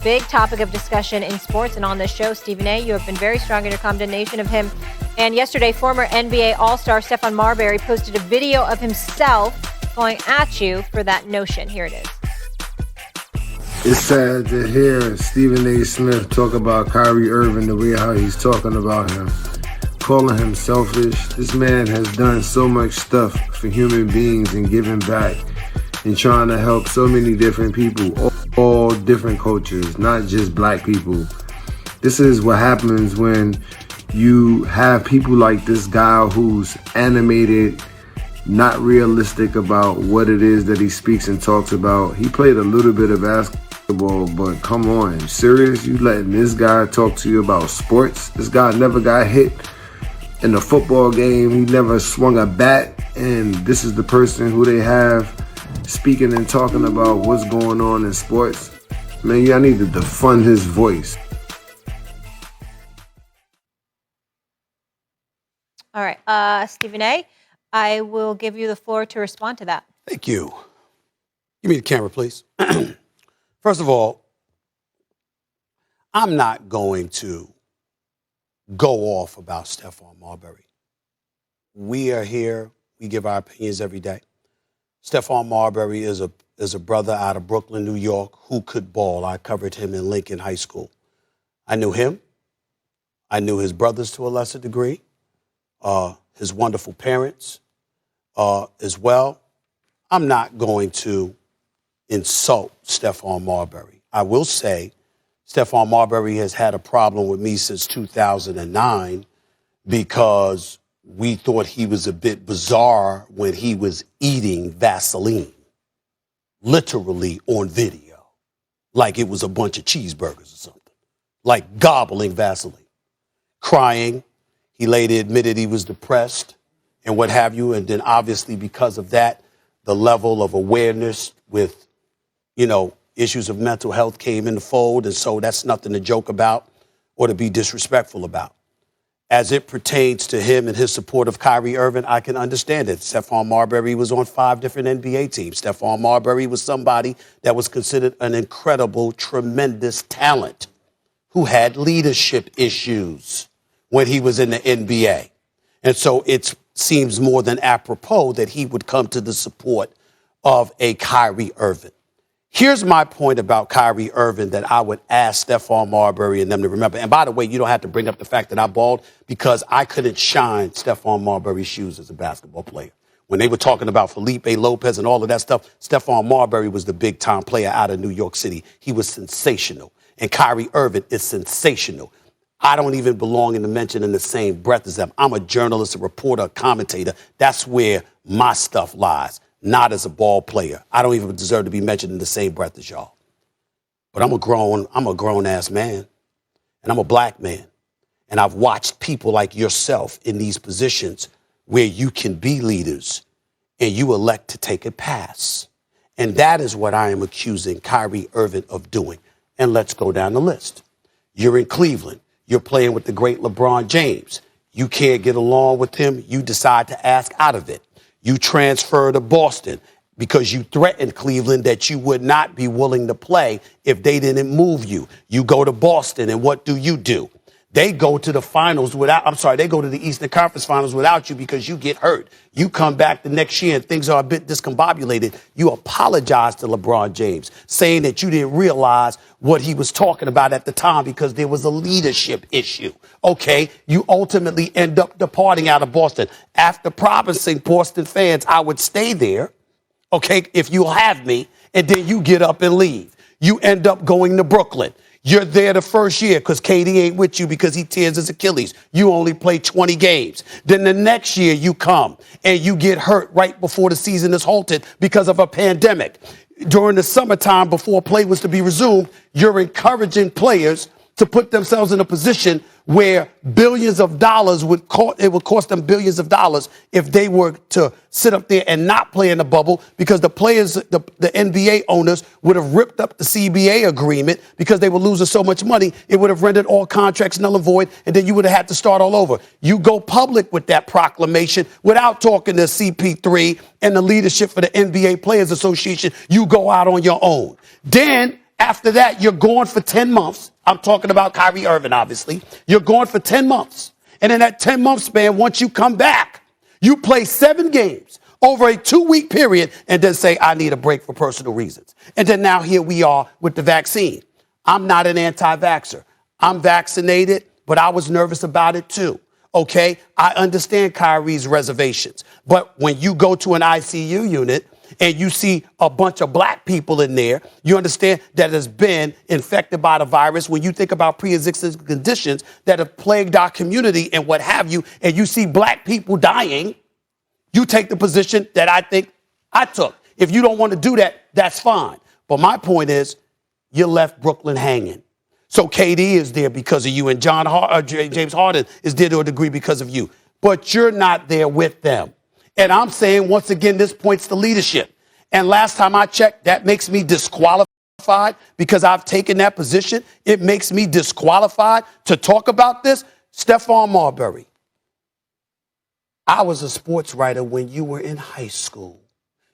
Big topic of discussion in sports and on this show. Stephen A., you have been very strong in your condemnation of him. And yesterday, former NBA All-Star Stephon Marbury posted a video of himself going at you for that notion. Here it is. It's sad to hear Stephen A. Smith talk about Kyrie Irving the way how he's talking about him, calling him selfish. This man has done so much stuff for human beings and giving back and trying to help so many different people, all different cultures, not just black people. This is what happens when you have people like this guy who's animated, not realistic about what it is that he speaks and talks about. He played a little bit of basketball, but come on, serious? You letting this guy talk to you about sports? This guy never got hit in a football game. He never swung a bat, and this is the person who they have speaking and talking about what's going on in sports. Man, y'all need to defund his voice. All right, Stephen A., I will give you the floor to respond to that. Thank you. Give me the camera, please. First of all, I'm not going to go off about Stephon Marbury. We are here. We give our opinions every day. Stephon Marbury is a brother out of Brooklyn, New York, who could ball. I covered him in Lincoln High School. I knew him. I knew his brothers to a lesser degree, his wonderful parents as well. I'm not going to insult Stephon Marbury. I will say Stephon Marbury has had a problem with me since 2009 because we thought he was a bit bizarre when he was eating Vaseline, literally on video, like it was a bunch of cheeseburgers or something, like gobbling Vaseline, crying. He later admitted he was depressed and what have you. And then obviously because of that, the level of awareness with, issues of mental health came in the fold. And so that's nothing to joke about or to be disrespectful about. As it pertains to him and his support of Kyrie Irving, I can understand it. Stephon Marbury was on 5 different NBA teams. Stephon Marbury was somebody that was considered an incredible, tremendous talent who had leadership issues when he was in the NBA. And so it seems more than apropos that he would come to the support of a Kyrie Irving. Here's my point about Kyrie Irving that I would ask Stephon Marbury and them to remember. And by the way, you don't have to bring up the fact that I balled because I couldn't shine Stephon Marbury's shoes as a basketball player. When they were talking about Felipe Lopez and all of that stuff, Stephon Marbury was the big-time player out of New York City. He was sensational. And Kyrie Irving is sensational. I don't even belong in the mention in the same breath as them. I'm a journalist, a reporter, a commentator. That's where my stuff lies. Not as a ball player. I don't even deserve to be mentioned in the same breath as y'all. But I'm a grown-ass man, and I'm a black man. And I've watched people like yourself in these positions where you can be leaders, and you elect to take a pass. And that is what I am accusing Kyrie Irving of doing. And let's go down the list. You're in Cleveland. You're playing with the great LeBron James. You can't get along with him. You decide to ask out of it. You transfer to Boston because you threatened Cleveland that you would not be willing to play if they didn't move you. You go to Boston, and what do? They go to the finals they go to the Eastern Conference Finals without you because you get hurt. You come back the next year and things are a bit discombobulated. You apologize to LeBron James, saying that you didn't realize what he was talking about at the time because there was a leadership issue. Okay, you ultimately end up departing out of Boston. After promising Boston fans I would stay there, okay, if you'll have me, and then you get up and leave. You end up going to Brooklyn. You're there the first year because KD ain't with you because he tears his Achilles. You only play 20 games. Then the next year you come and you get hurt right before the season is halted because of a pandemic. During the summertime before play was to be resumed, you're encouraging players to put themselves in a position where billions of dollars would cost them billions of dollars if they were to sit up there and not play in the bubble because the players, the NBA owners would have ripped up the CBA agreement because they were losing so much money. It would have rendered all contracts null and void, and then you would have had to start all over. You go public with that proclamation without talking to CP3 and the leadership for the NBA Players Association. You go out on your own. Then After that, you're gone for 10 months. I'm talking about Kyrie Irving, obviously. You're gone for 10 months. And in that 10-month span, once you come back, you play 7 games over a 2-week period and then say, I need a break for personal reasons. And then now here we are with the vaccine. I'm not an anti-vaxxer. I'm vaccinated, but I was nervous about it too. Okay, I understand Kyrie's reservations. But when you go to an ICU unit and you see a bunch of black people in there, you understand that has been infected by the virus. When you think about pre-existing conditions that have plagued our community and what have you, and you see black people dying, you take the position that I think I took. If you don't want to do that, that's fine. But my point is, you left Brooklyn hanging. So KD is there because of you, and James Harden is there to a degree because of you. But you're not there with them. And I'm saying, once again, this points to leadership. And last time I checked, that makes me disqualified because I've taken that position. It makes me disqualified to talk about this. Stephon Marbury, I was a sports writer when you were in high school.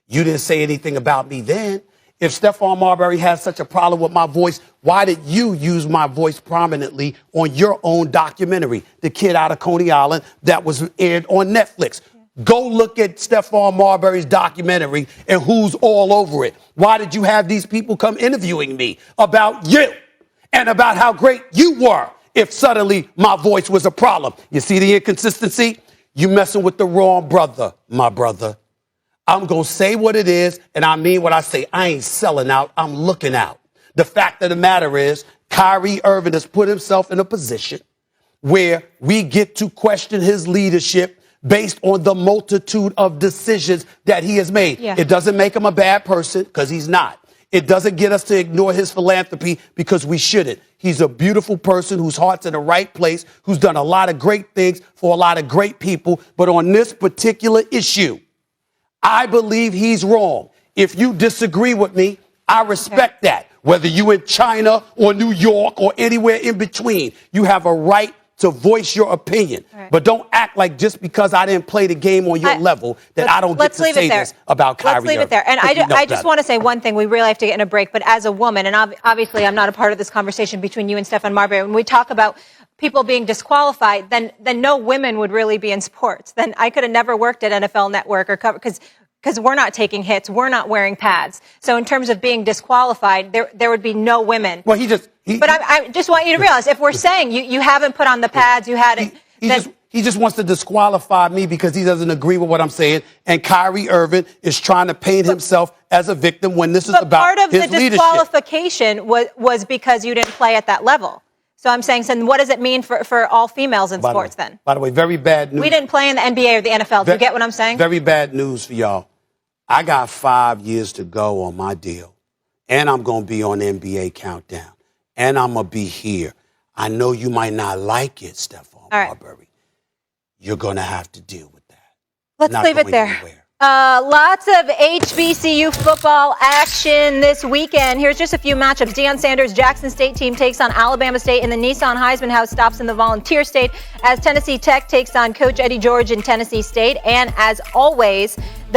You didn't say anything about me then. If Stephon Marbury has such a problem with my voice, why did you use my voice prominently on your own documentary, The Kid Out of Coney Island, that was aired on Netflix? Go look at Stephon Marbury's documentary and who's all over it. Why did you have these people come interviewing me about you and about how great you were if suddenly my voice was a problem? You see the inconsistency? You messing with the wrong brother, my brother. I'm going to say what it is, and I mean what I say. I ain't selling out. I'm looking out. The fact of the matter is, Kyrie Irving has put himself in a position where we get to question his leadership based on the multitude of decisions that he has made. Yeah. It doesn't make him a bad person, because he's not. It doesn't get us to ignore his philanthropy, because we shouldn't. He's a beautiful person whose heart's in the right place, who's done a lot of great things for a lot of great people. But on this particular issue, I believe he's wrong. If you disagree with me, I respect that. Whether you in China or New York or anywhere in between, you have a right to voice your opinion. Right. But don't act like just because I didn't play the game on your level that I don't get to say this about Kyrie. Let's leave it there. And I just want to say one thing. We really have to get in a break. But as a woman, and obviously I'm not a part of this conversation between you and Stephon Marbury, when we talk about people being disqualified, then no women would really be in sports. Then I could have never worked at NFL Network or cover, because we're not taking hits, we're not wearing pads. So in terms of being disqualified, there would be no women. Well, but I just want you to realize, if we're saying you haven't put on the pads, you hadn't. He just wants to disqualify me because he doesn't agree with what I'm saying. And Kyrie Irving is trying to paint himself as a victim when this is about his leadership. Part of the disqualification was because you didn't play at that level. So I'm saying, so what does it mean for all females in sports then? By the way, very bad news. We didn't play in the NBA or the NFL. Do you get what I'm saying? Very bad news for y'all. I got 5 years to go on my deal. And I'm going to be on NBA Countdown. And I'm going to be here. I know you might not like it, Stephon Marbury. You're going to have to deal with that. Let's leave it there. Lots of HBCU football action this weekend. Here's just a few matchups. Deion Sanders' Jackson State team takes on Alabama State, and the Nissan Heisman House stops in the Volunteer State as Tennessee Tech takes on Coach Eddie George in Tennessee State. And as always, the